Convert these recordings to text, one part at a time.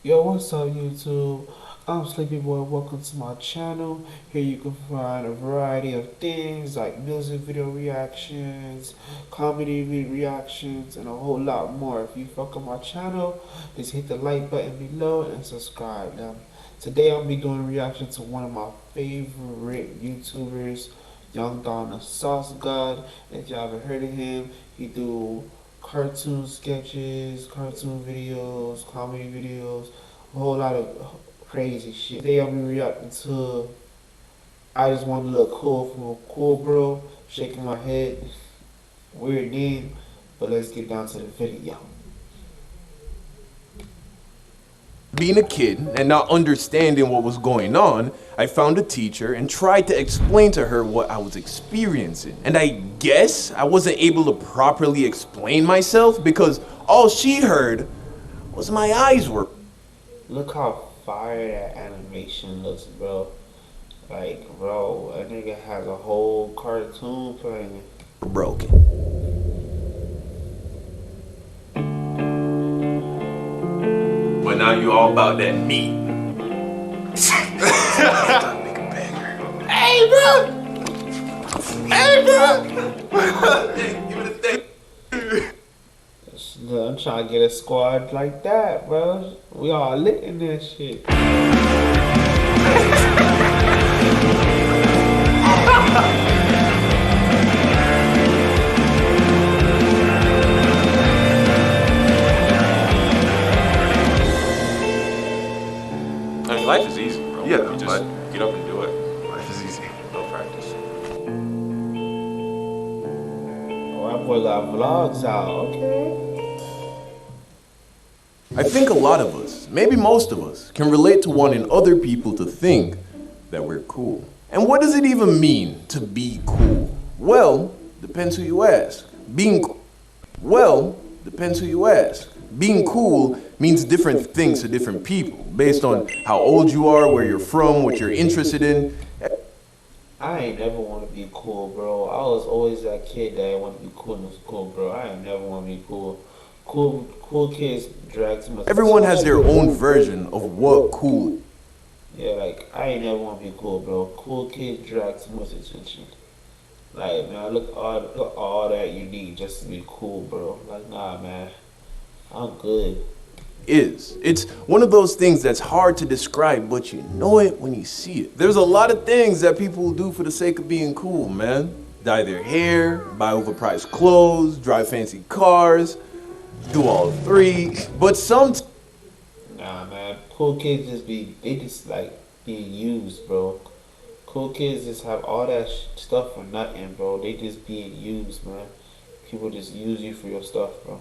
Yo, what's up, YouTube? I'm Sleepy Boy. Welcome to my channel. Here you can find a variety of things like music video reactions, comedy reactions, and a whole lot more. If you fuck with my channel, just hit the like button below and subscribe. Now, today I'll be doing a reaction to one of my favorite YouTubers, Young Don the Sauce God. If y'all haven't heard of him, he do cartoon sketches, cartoon videos, comedy videos, a whole lot of crazy shit. Today I'm gonna be reacting to I Just Want to Look Cool from a Cool Bro, shaking my head, weird name, but let's get down to the video. Being a kid and not understanding what was going on, I found a teacher and tried to explain to her what I was experiencing. And I guess I wasn't able to properly explain myself because all she heard was my eyes were. Look how fire that animation looks, bro. Like, bro, that nigga has a whole cartoon playing. Broken. But now you all about that meat. Hey, bro! Hey, bro! Give it a thing. I'm trying to get a squad like that, bro. We all lit in that shit. I mean, life is easy, bro. Yeah, you just get up and do it. Life is easy. No practice. Oh, that boy got vlogs out, okay? I think a lot of us, maybe most of us, can relate to wanting other people to think that we're cool. And what does it even mean to be cool? Well, depends who you ask. Being cool means different things to different people based on how old you are, where you're from, what you're interested in. I ain't never want to be cool, bro. I was always that kid that want to be cool in school, bro. I ain't never want to be cool. Cool kids drag too much. Everyone has their own version of what cool is. Yeah, like, I ain't never want to be cool, bro. Cool kids drag too much attention. Like, man, look all that you need just to be cool, bro. Like, nah, man. I'm good. It's one of those things that's hard to describe, but you know it when you see it. There's a lot of things that people do for the sake of being cool, man. Dye their hair, buy overpriced clothes, drive fancy cars, do all three. But Nah, man. Cool kids they just like being used, bro. Cool kids just have all that stuff for nothing, bro. They just being used, man. People just use you for your stuff, bro.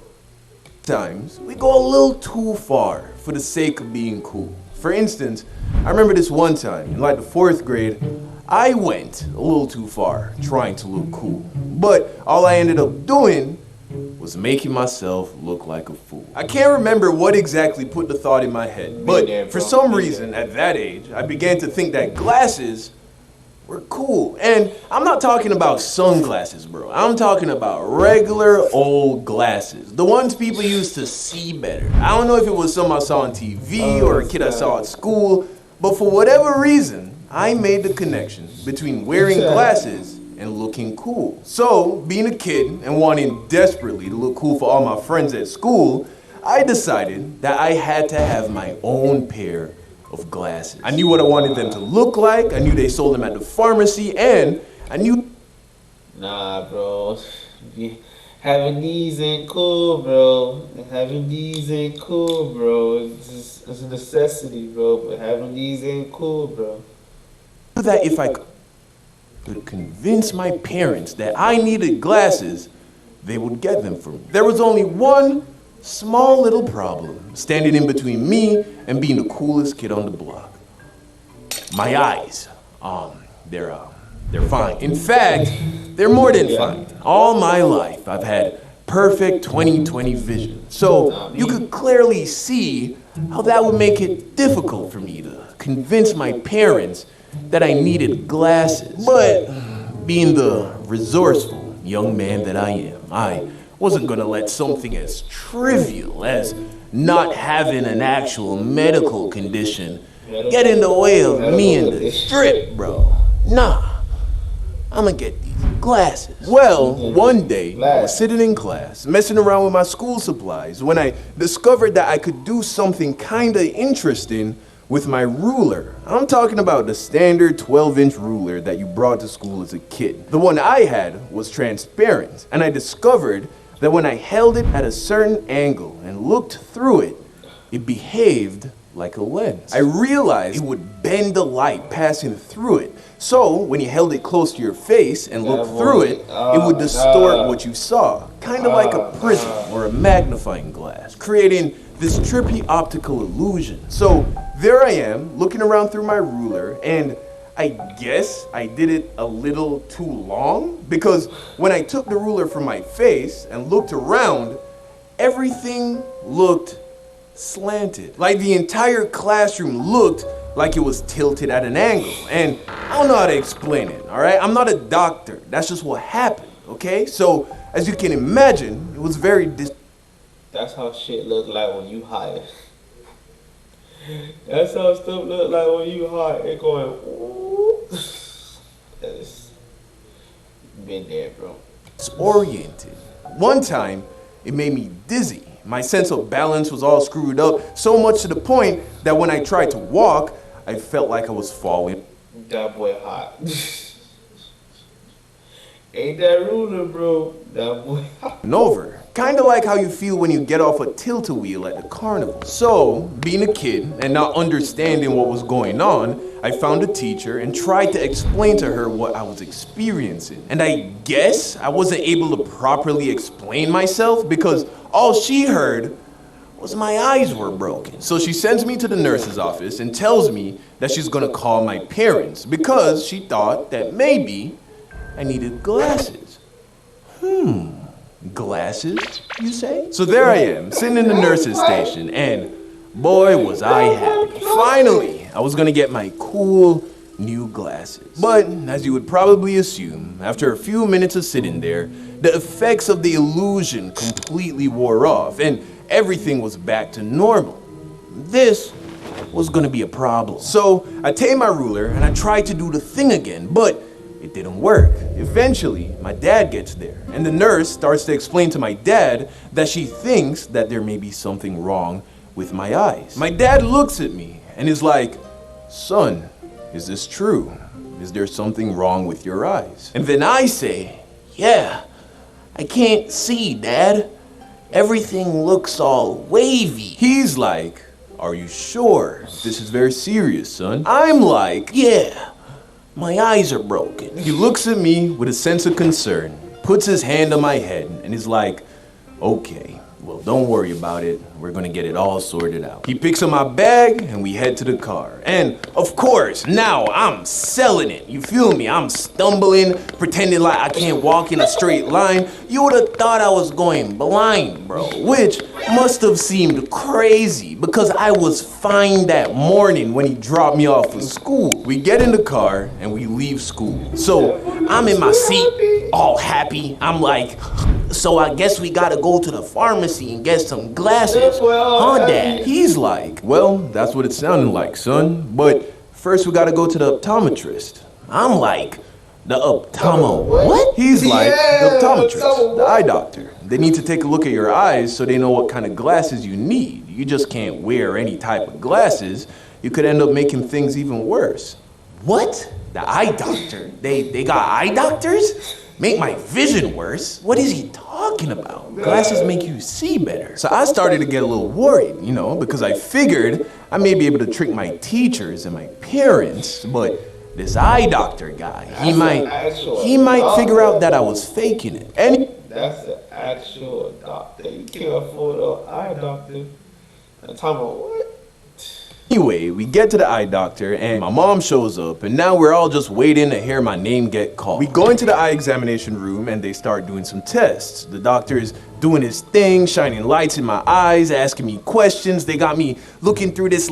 times we go a little too far for the sake of being cool. For instance, I remember this one time in like the 4th grade, I went a little too far trying to look cool. But all I ended up doing was making myself look like a fool. I can't remember what exactly put the thought in my head, but for some reason at that age, I began to think that glasses were cool. And I'm not talking about sunglasses, bro. I'm talking about regular old glasses. The ones people use to see better. I don't know if it was some I saw on TV or a kid I saw at school, but for whatever reason, I made the connection between wearing glasses and looking cool. So, being a kid and wanting desperately to look cool for all my friends at school, I decided that I had to have my own pair of glasses. I knew what I wanted them to look like, I knew they sold them at the pharmacy, and I knew... Nah, bro. Having these ain't cool, bro. Having these ain't cool, bro. It's a necessity, bro. But having these ain't cool, bro. that if I could convince my parents that I needed glasses, they would get them for me. There was only one small little problem standing in between me and being the coolest kid on the block. My eyes, they're fine. In fact, they're more than fine. All my life, I've had perfect 20/20 vision. So you could clearly see how that would make it difficult for me to convince my parents that I needed glasses. But being the resourceful young man that I am, I wasn't gonna let something as trivial as not having an actual medical condition get in the way of me and the strip, bro. Nah, I'ma get these glasses. Well, one day, I was sitting in class, messing around with my school supplies, when I discovered that I could do something kinda interesting with my ruler. I'm talking about the standard 12-inch ruler that you brought to school as a kid. The one I had was transparent, and I discovered that when I held it at a certain angle and looked through it, it behaved like a lens. I realized it would bend the light passing through it. So when you held it close to your face and looked through it, it would distort what you saw, kind of like a prism or a magnifying glass, creating this trippy optical illusion. So there I am, looking around through my ruler, and I guess I did it a little too long, because when I took the ruler from my face and looked around, everything looked slanted. Like the entire classroom looked like it was tilted at an angle. And I don't know how to explain it, all right? I'm not a doctor. That's just what happened, okay? So, as you can imagine, it was very That's how shit look like when you high. That's how stuff look like when you high. It going, ooh. That's been there, bro. disoriented. One time, it made me dizzy. My sense of balance was all screwed up, so much to the point that when I tried to walk, I felt like I was falling. That boy hot. Ain't that ruler, bro? That boy hot. And over. Kinda like how you feel when you get off a tilt-a-wheel at the carnival. So, being a kid and not understanding what was going on, I found a teacher and tried to explain to her what I was experiencing. And I guess I wasn't able to properly explain myself because all she heard was my eyes were broken. So she sends me to the nurse's office and tells me that she's gonna call my parents because she thought that maybe I needed glasses. Glasses, you say? So there I am, sitting in the nurse's station, and boy was I happy. Finally, I was gonna get my cool new glasses. But, as you would probably assume, after a few minutes of sitting there, the effects of the illusion completely wore off, and everything was back to normal. This was gonna be a problem. So, I take my ruler and I tried to do the thing again, but it didn't work. Eventually, my dad gets there, and the nurse starts to explain to my dad that she thinks that there may be something wrong with my eyes. My dad looks at me and is like, "Son, is this true? Is there something wrong with your eyes?" And then I say, "Yeah, I can't see, Dad. Everything looks all wavy." He's like, "Are you sure? This is very serious, son." I'm like, "Yeah. My eyes are broken." He looks at me with a sense of concern, puts his hand on my head, and is like, "Okay, well, don't worry about it. We're gonna get it all sorted out." He picks up my bag, and we head to the car. And, of course, now I'm selling it. You feel me? I'm stumbling, pretending like I can't walk in a straight line. You would have thought I was going blind, bro, which must have seemed crazy because I was fine that morning when he dropped me off at school. We get in the car, and we leave school. So I'm in my seat, all happy. I'm like, "So I guess we gotta go to the pharmacy and get some glasses, huh, Dad?" He's like, "Well, that's what it sounded like, son. But first we gotta go to the optometrist." I'm like, "The what?" He's like, "The optometrist, the eye doctor. They need to take a look at your eyes so they know what kind of glasses you need. You just can't wear any type of glasses. You could end up making things even worse." What? The eye doctor? They got eye doctors? Make my vision worse? What is he talking about? Glasses make you see better. So I started to get a little worried, because I figured I may be able to trick my teachers and my parents, but this eye doctor guy, he might figure out that I was faking it. And That's an actual doctor. You can't afford an eye doctor. I'm talking about what? anyway, we get to the eye doctor and my mom shows up, and now we're all just waiting to hear my name get called. We go into the eye examination room and they start doing some tests. The doctor's doing his thing, shining lights in my eyes, asking me questions. They got me looking through this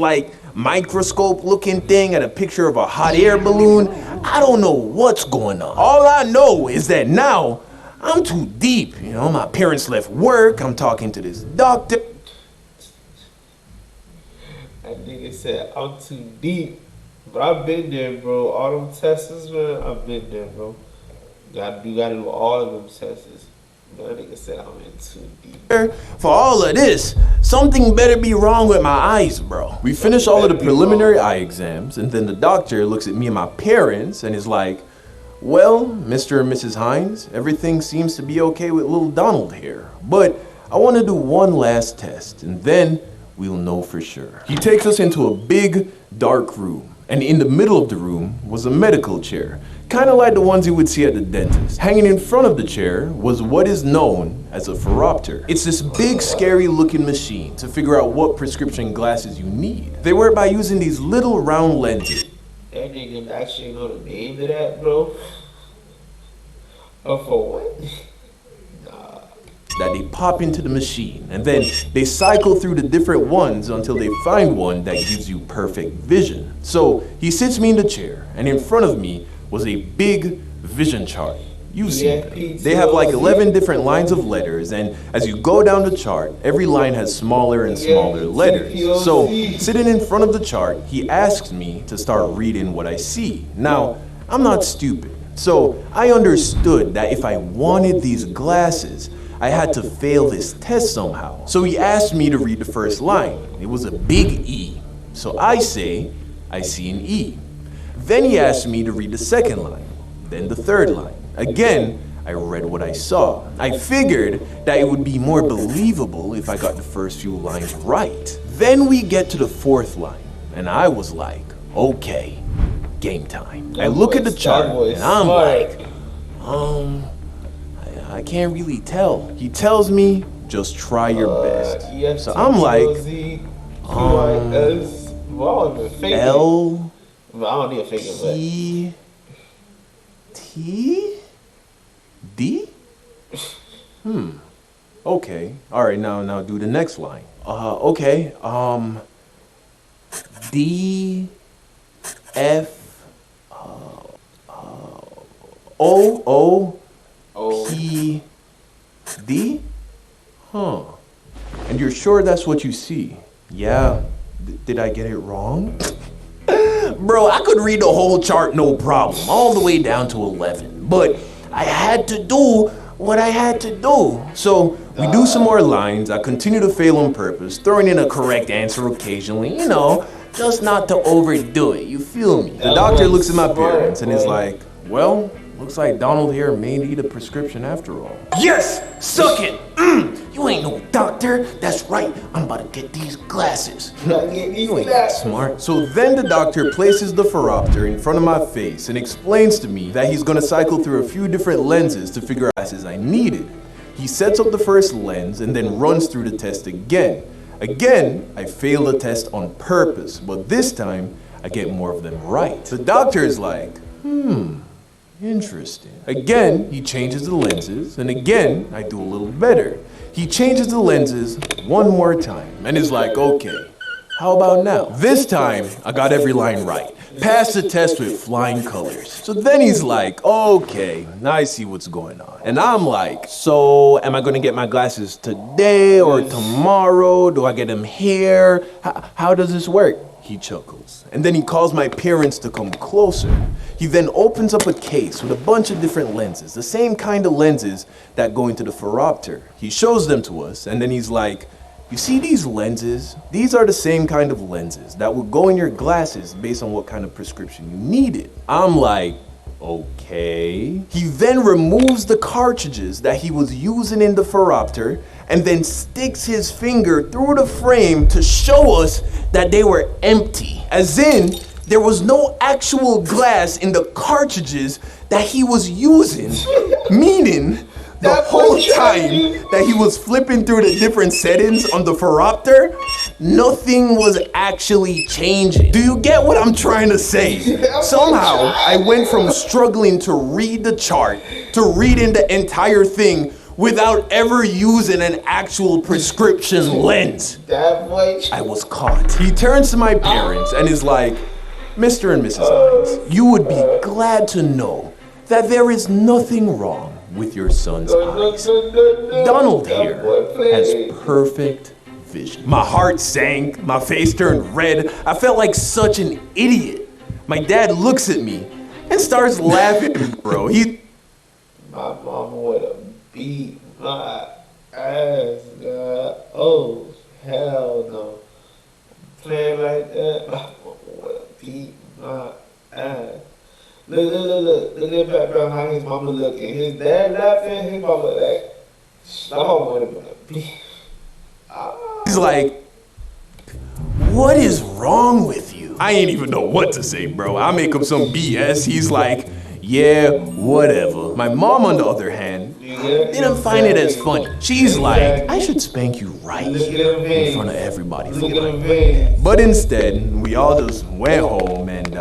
microscope looking thing at a picture of a hot air balloon. I don't know what's going on. All I know is that now I'm too deep. My parents left work, I'm talking to this doctor. That nigga said I'm too deep. But I've been there, bro. All them tests, man, I've been there, bro. You gotta do all of them tests. That nigga said I'm in too deep. For all of this, something better be wrong with my eyes, bro. We finish all of the preliminary eye exams, and then the doctor looks at me and my parents and is like, well, Mr. and Mrs. Hines, everything seems to be okay with little Donald here, but I want to do one last test, and then we'll know for sure. He takes us into a big, dark room, and in the middle of the room was a medical chair, kind of like the ones you would see at the dentist. Hanging in front of the chair was what is known as a phoropter. It's this big, scary looking machine to figure out what prescription glasses you need. They work by using these little round lenses. That nigga actually know the name of that, bro. For what? That they pop into the machine, and then they cycle through the different ones until they find one that gives you perfect vision. So he sits me in the chair, and in front of me was a big vision chart. You see them. They have like 11 different lines of letters, and as you go down the chart, every line has smaller and smaller letters. So sitting in front of the chart, he asks me to start reading what I see. Now, I'm not stupid, so I understood that if I wanted these glasses, I had to fail this test somehow. So he asked me to read the first line. It was a big E. So I say, I see an E. Then he asked me to read the second line, then the third line. Again, I read what I saw. I figured that it would be more believable if I got the first few lines right. Then we get to the fourth line, and I was like, okay, game time. I look at the chart, and I'm like, I can't really tell. He tells me, just try your best. So I'm like, L, T, T, D? Okay. All right, now do the next line. Okay. D, F, O, P, D? Huh. And you're sure that's what you see? Yeah. Did I get it wrong? Bro, I could read the whole chart no problem, all the way down to 11. But I had to do what I had to do. So we do some more lines. I continue to fail on purpose, throwing in a correct answer occasionally, you know, just not to overdo it, you feel me? The doctor looks at my parents and is like, well, looks like Donald here may need a prescription after all. Yes! Suck it! You ain't no doctor. That's right. I'm about to get these glasses. You ain't that smart. So then the doctor places the phoropter in front of my face and explains to me that he's gonna cycle through a few different lenses to figure out glasses I needed. He sets up the first lens and then runs through the test again. Again, I fail the test on purpose, but this time I get more of them right. The doctor is like, interesting. Again, he changes the lenses, and again, I do a little better. He changes the lenses one more time, and is like, okay, how about now? This time, I got every line right. Passed the test with flying colors. So then he's like, okay, now I see what's going on. And I'm like, so am I gonna get my glasses today or tomorrow? Do I get them here? How does this work? He chuckles. And then he calls my parents to come closer. He then opens up a case with a bunch of different lenses, the same kind of lenses that go into the phoropter. He shows them to us, and then he's like, you see these lenses? These are the same kind of lenses that would go in your glasses based on what kind of prescription you needed. I'm like, okay. He then removes the cartridges that he was using in the phoropter and then sticks his finger through the frame to show us that they were empty. As in, there was no actual glass in the cartridges that he was using, meaning the whole time that he was flipping through the different settings on the phoropter, nothing was actually changing. Do you get what I'm trying to say? Somehow, I went from struggling to read the chart to reading the entire thing without ever using an actual prescription lens. I was caught. He turns to my parents and is like, Mr. and Mrs. Hines, you would be glad to know that there is nothing wrong with your son's eyes. Donald here has perfect vision. My heart sank, my face turned red. I felt like such an idiot. My dad looks at me and starts laughing, bro. My mama would have beat my ass, God. Oh, hell no. Playing like that, my mama would have beat my ass. Look at the background how his mama looking. His dad laughing, his mama like, my mama would have been a beat. He's like, what is wrong with you? I ain't even know what to say, bro. I make up some BS. He's like, yeah, whatever. My mom, on the other hand, didn't find it as funny. She's like, I should spank you right in front of everybody for mine. But instead, we all just went home and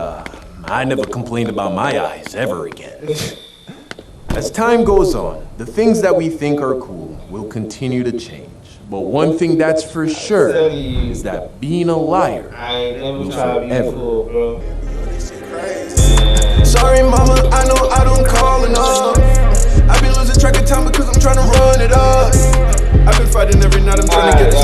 I never complained about my eyes ever again. As time goes on, the things that we think are cool will continue to change. But one thing that's for sure is that being a liar will forever. Sorry, mama, I know I don't call enough. I be losing track of time because I'm trying to run it up. I've been fighting every night, I'm trying to get this